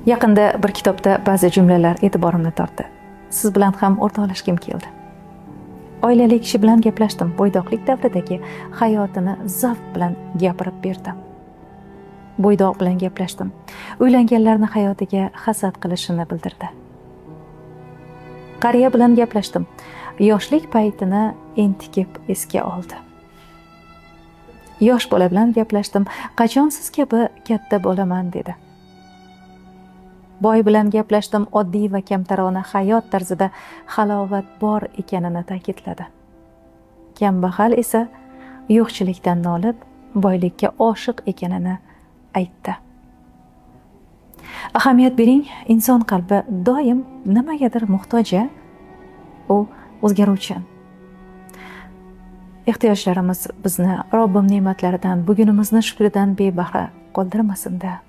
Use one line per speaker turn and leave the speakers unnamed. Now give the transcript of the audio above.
Yaqinda bir kitobda ba'zi jumlalar e'tiborimni tortdi. Siz bilan ham o'rtoqlashgim keldi. Oilali kishi bilan gaplashdim. Bo'ydoqlik davridagi hayotini zavq bilan gapirib berdi. Bo'ydoq bilan gaplashdim. Uylanganlarni hayotiga hasad qilishini bildirdi. Qariya bilan gaplashdim. Yoshlik paytini entikib esga oldi. Yosh bola bilan gaplashdim. Qachon siz kabi katta bo'laman dedi. Boy bilan gaplashdim. Oddiy va kamtarona hayot tarzida halovat bor ekanini ta'kidladi. Kambag'al esa yo'qchilikdan nolib, boylikka oshiq ekanini aytdi. Ahamiyat bering, inson qalbi doim nimagadir muhtoj. U o'zgaruvchan. Ehtiyojlarimiz bizni Robbim ne'matlaridan, bugunimizni shukridan bebahra qoldirmasin-da.